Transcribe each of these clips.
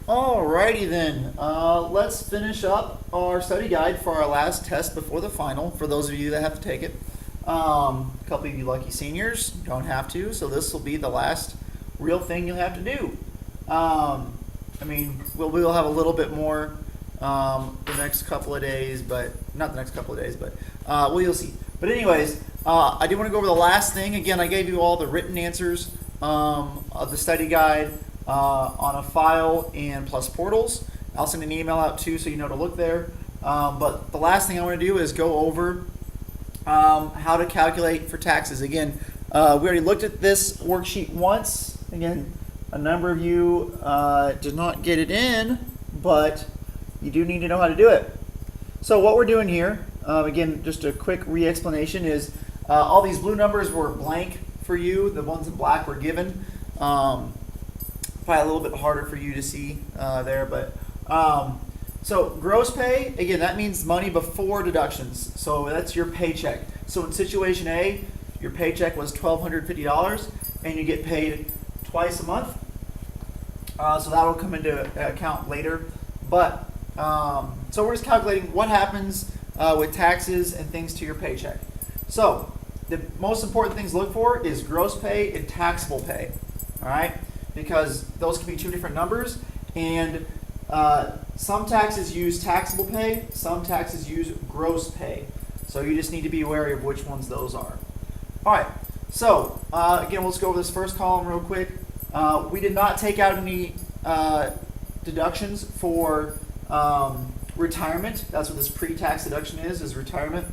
Alrighty then, let's finish up our study guide for our last test before the final, for those of you that have to take it. A couple of you lucky seniors don't have to, so this will be the last real thing you'll have to do. I mean, we'll have a little bit more the next couple of days, but not the next couple of days, but well, you'll see. But anyways, I do want to go over the last thing. Again, I gave you all the written answers of the study guide on a file and plus portals. I'll send an email out too so you know to look there. But the last thing I want to do is go over how to calculate for taxes. Again, we already looked at this worksheet once. Again, a number of you did not get it in, but you do need to know how to do it. So what we're doing here, again, just a quick re-explanation is all these blue numbers were blank for you. The ones in black were given. Probably a little bit harder for you to see there, but so gross pay, again, that means money before deductions. So that's your paycheck. So in situation A, your paycheck was $1,250 and you get paid twice a month. So that will come into account later. But so we're just calculating what happens with taxes and things to your paycheck. So the most important things to look for is gross pay and taxable pay. All right, because those can be two different numbers, and some taxes use taxable pay, some taxes use gross pay. So you just need to be wary of which ones those are. All right, so again, let's go over this first column real quick. We did not take out any deductions for retirement. That's what this pre-tax deduction is retirement.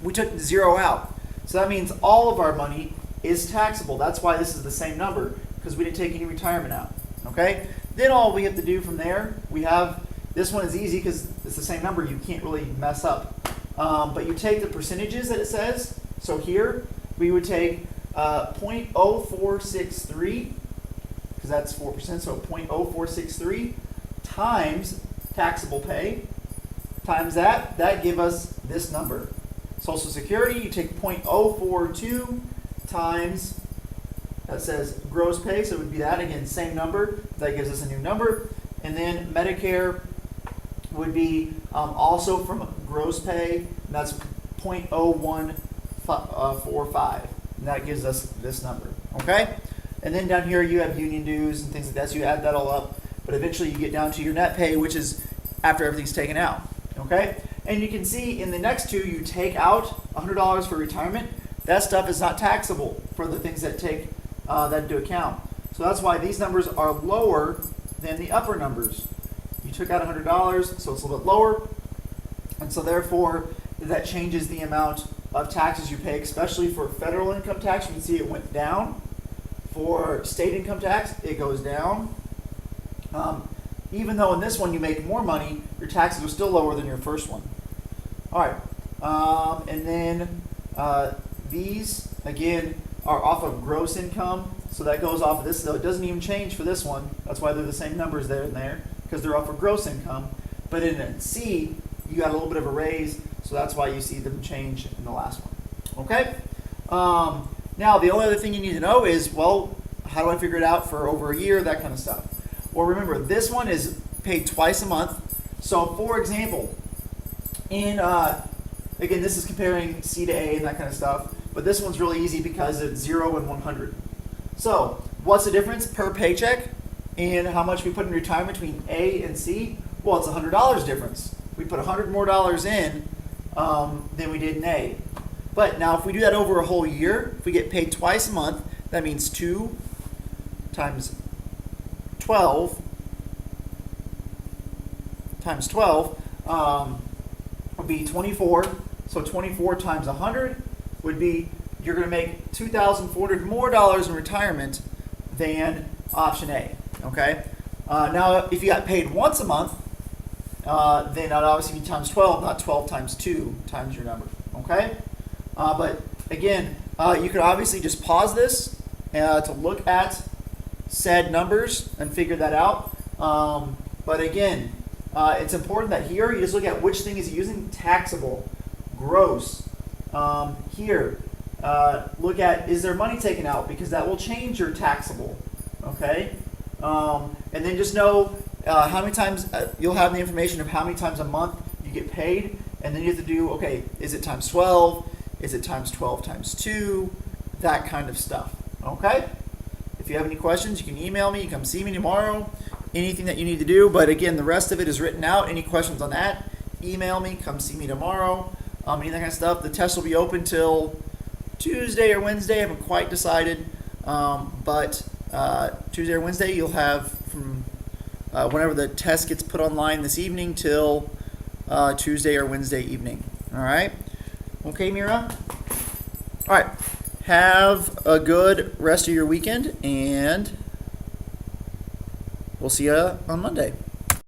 We took 0 out. So that means all of our money is taxable. That's why this is the same number, because we didn't take any retirement out. Okay? Then all we have to do from there, we have, this one is easy because it's the same number, you can't really mess up. But you take the percentages that it says. So here, we would take 0.0463, because that's 4%, so 0.0463 times taxable pay, times that give us this number. Social Security, you take 0.042 times, that says gross pay, so it would be that, again, same number, that gives us a new number. And then Medicare would be also from gross pay, and that's 0.0145, and that gives us this number, okay? And then down here you have union dues and things like that, so you add that all up, but eventually you get down to your net pay, which is after everything's taken out, okay? And you can see in the next two, you take out $100 for retirement. That stuff is not taxable for the things that take that into account. So that's why these numbers are lower than the upper numbers. You took out $100, so it's a little bit lower. And so therefore, that changes the amount of taxes you pay, especially for federal income tax. You can see it went down. For state income tax, it goes down. Even though in this one you make more money, your taxes are still lower than your first one. All right, and then these, again, are off of gross income. So that goes off of this, though it doesn't even change for this one. That's why they're the same numbers there and there, because they're off of gross income. But in C, you got a little bit of a raise, so that's why you see them change in the last one. Okay? Now, the only other thing you need to know is, well, how do I figure it out for over a year, that kind of stuff. Well, remember, this one is paid twice a month. So, for example, in, again, this is comparing C to A and that kind of stuff, but this one's really easy because it's 0 and 100. So, what's the difference per paycheck and how much we put in retirement between A and C? Well, it's $100 difference. We put $100 more in than we did in A. But now, if we do that over a whole year, if we get paid twice a month, that means 2 times 12 times 12 would be 24. So 24 times 100 would be, you're going to make $2,400 more in retirement than option A. Okay. Now, if you got paid once a month, then that obviously be times 12, not 12 times 2 times your number. Okay. But again, you could obviously just pause this to look at said numbers and figure that out. But again, it's important that here you just look at which thing is using taxable, gross. Here, look at, is there money taken out, because that will change your taxable. Okay? And then just know how many times you'll have the information of how many times a month you get paid, and then you have to do, okay, is it times 12? Is it times 12 times 2? That kind of stuff. Okay? If you have any questions, you can email me. You can come see me tomorrow. Anything that you need to do. But again, the rest of it is written out. Any questions on that, email me. Come see me tomorrow. Any of that kind of stuff. The test will be open till Tuesday or Wednesday. I haven't quite decided. But Tuesday or Wednesday, you'll have from whenever the test gets put online this evening till Tuesday or Wednesday evening. All right? Okay, Mira? All right. Have a good rest of your weekend, and we'll see you on Monday.